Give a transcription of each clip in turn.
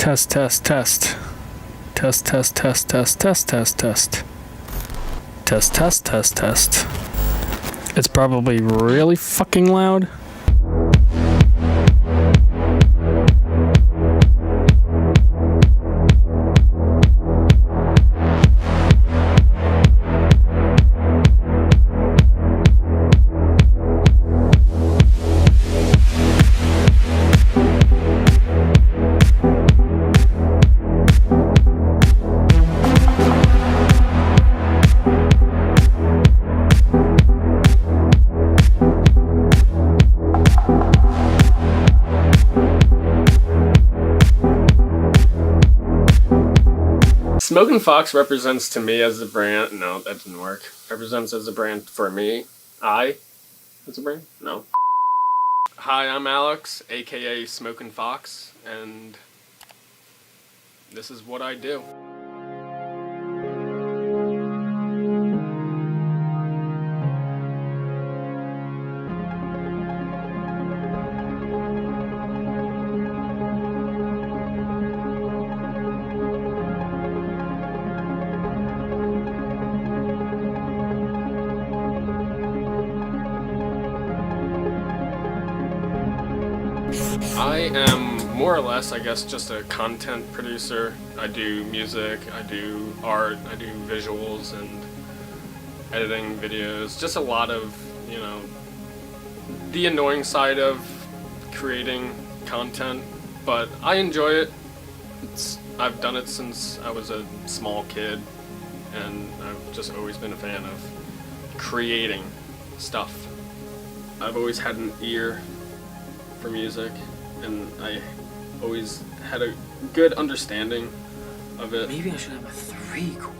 Test, test, test. Test, test, test, test, test, test, test. Test, test, test, test. It's probably really fucking loud. SmokingFox represents to me as a brand. No, that didn't work. Represents as a brand for me. As a brand? No. Hi, I'm Alex, aka SmokingFox, and this is what I do. I am more or less, I guess, just a content producer. I do music, I do art, I do visuals and editing videos. Just a lot of, you know, the annoying side of creating content, but I enjoy it. I've done it since I was a small kid, and I've just always been a fan of creating stuff. I've always had an ear for music, and I always had a good understanding of it. Maybe I should have a 3 chord.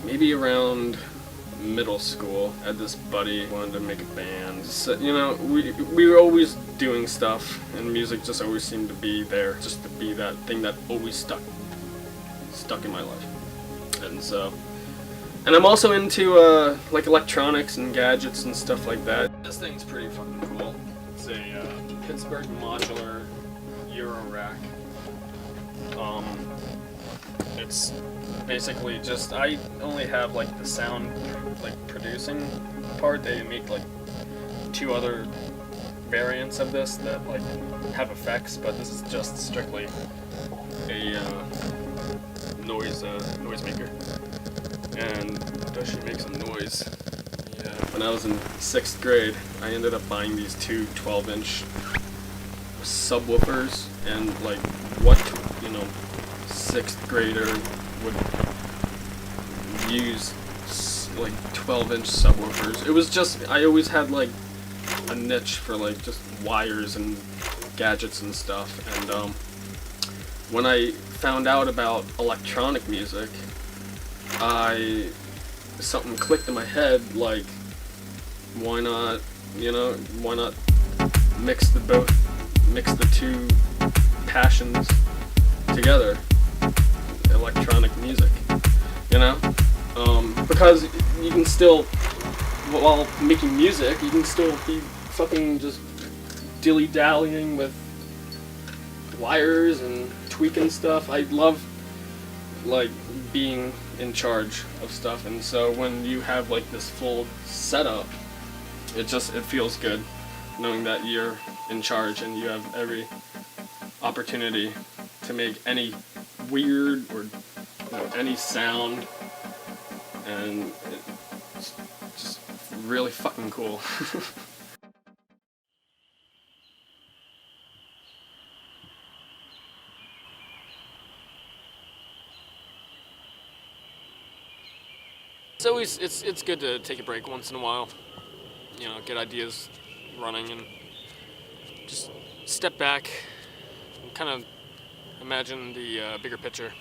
Maybe around middle school, I had this buddy who wanted to make a band. So, you know, we were always doing stuff, and music just always seemed to be there, just to be that thing that always stuck in my life. And so, and I'm also into like electronics and gadgets and stuff like that. This thing's pretty fucking cool. It's a Pittsburgh modular Euro rack. It's basically just, I only have like the sound like producing part. They make like 2 other variants of this that like have effects, but this is just strictly a noise maker. And does she make some noise? Yeah. When I was in 6th grade, I ended up buying these 2 12-inch subwoofers, and like what, you know, 6th grader would use like 12-inch subwoofers. It was just, I always had like a niche for like just wires and gadgets and stuff, and when I found out about electronic music, something clicked in my head, like, why not mix the 2 passions together, electronic music, you know? Because you can still, while making music, you can still be fucking just dilly-dallying with wires and tweaking stuff. I love, like, being in charge of stuff, and so when you have like this full setup, it feels good knowing that you're in charge and you have every opportunity to make any weird or, you know, any sound, and it's just really fucking cool. It's good to take a break once in a while, you know, get ideas running and just step back and kind of imagine the bigger picture.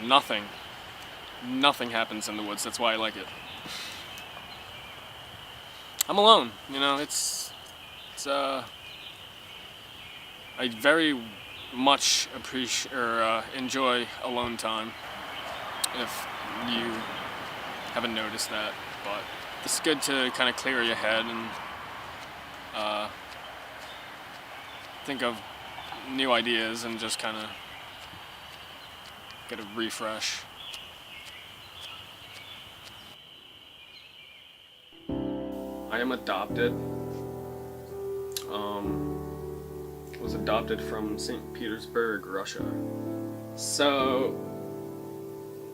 Nothing happens in the woods. That's why I like it. I'm alone, you know. I very much appreciate or enjoy alone time. If you haven't noticed that, but it's good to kind of clear your head and think of new ideas and just kind of get a refresh. I am adopted. Was adopted from St. Petersburg, Russia. So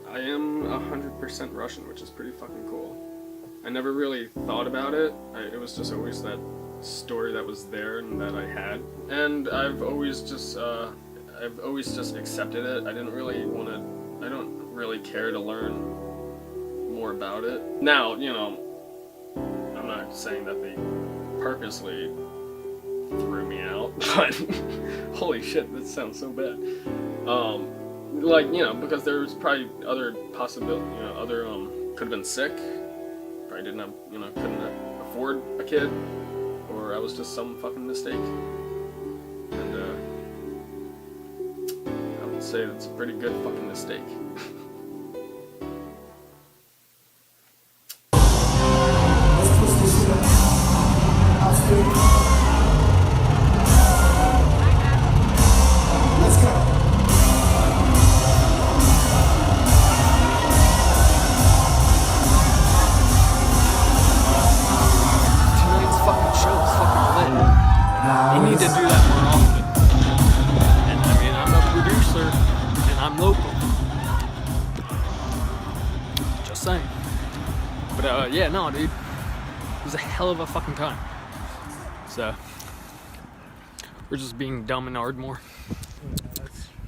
I am 100% Russian, which is pretty fucking cool. I never really thought about it. It was just always that story that was there and that I had, and I've always just accepted it. I don't really care to learn more about it. Now, you know, I'm not saying that they purposely threw me out, but holy shit, that sounds so bad. Like, you know, because there was probably other possibility, you know, could have been sick, probably didn't have, you know, couldn't afford a kid, or I was just some fucking mistake. And I would say that's a pretty good fucking mistake. You need to do that more often. And I mean, I'm a producer and I'm local. Just saying. But yeah, no, dude. It was a hell of a fucking time. So, we're just being dumb in Ardmore.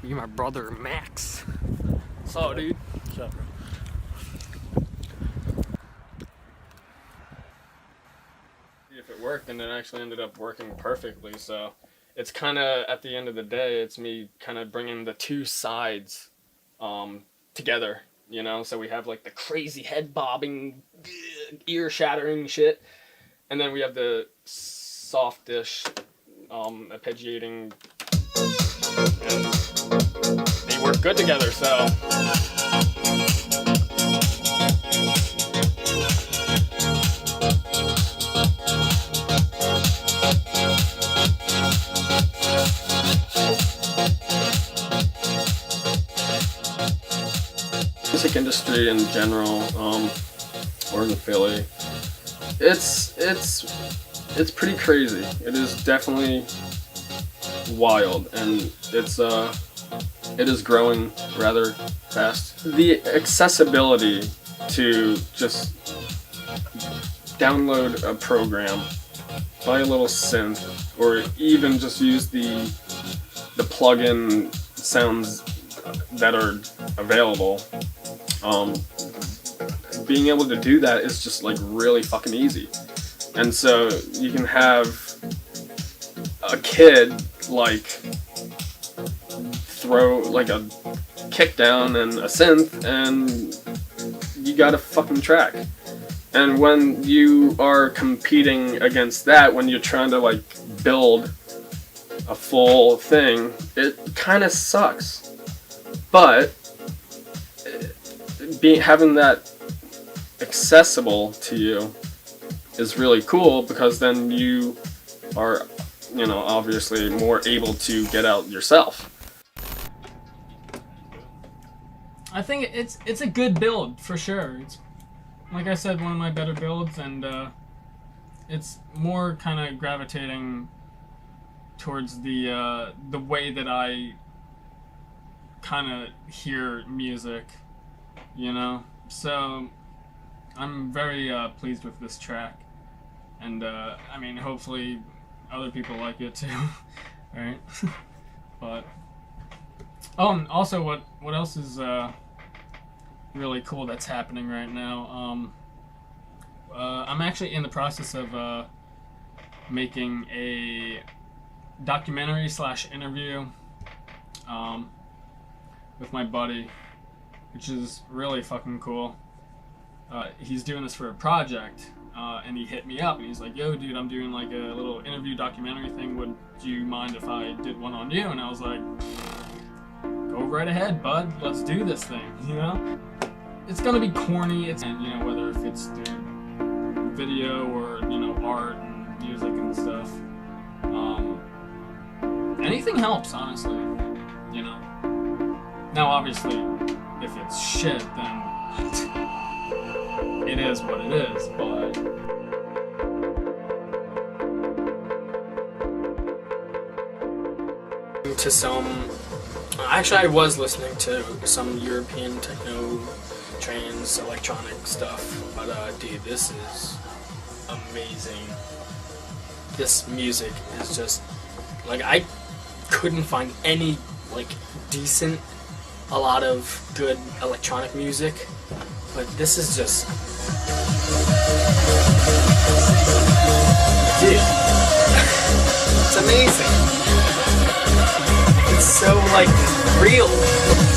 Me and my brother Max. So, dude. What's up, bro? If it worked, and it actually ended up working perfectly. So it's kind of, at the end of the day, it's me kind of bringing the two sides together, you know. So we have like the crazy head bobbing, ear shattering shit, and then we have the softish arpeggiating, and they work good together. So music industry in general, or in Philly, it's pretty crazy. It is definitely wild, and it is growing rather fast. The accessibility to just download a program, buy a little synth, or even just use the plug-in sounds that are available. Being able to do that is just like really fucking easy. And so you can have a kid like throw like a kick down and a synth, and you got a fucking track. And when you are competing against that, when you're trying to like build a full thing, it kind of sucks. But having that accessible to you is really cool, because then you are, you know, obviously more able to get out yourself. I think it's a good build for sure. It's, like I said, one of my better builds, and it's more kind of gravitating towards the way that I kind of hear music, you know. So I'm very pleased with this track, and I mean, hopefully other people like it too, right? But also, what else is really cool that's happening right now? I'm actually in the process of making a documentary / interview with my buddy, which is really fucking cool. He's doing this for a project, and he hit me up and he's like, "Yo, dude, I'm doing like a little interview documentary thing. Would you mind if I did one on you?" And I was like, "Go right ahead, bud. Let's do this thing." You know, it's gonna be corny. And you know, whether if it's through video or, you know, art and music and stuff. anything helps, honestly. You know. Now, obviously, if it's shit, then it is what it is. But to some, actually, I was listening to some European techno, trance, electronic stuff. But dude, this is amazing. This music is just like, I couldn't find any like decent, a lot of good electronic music, but this is just, dude, it's amazing. It's so like real.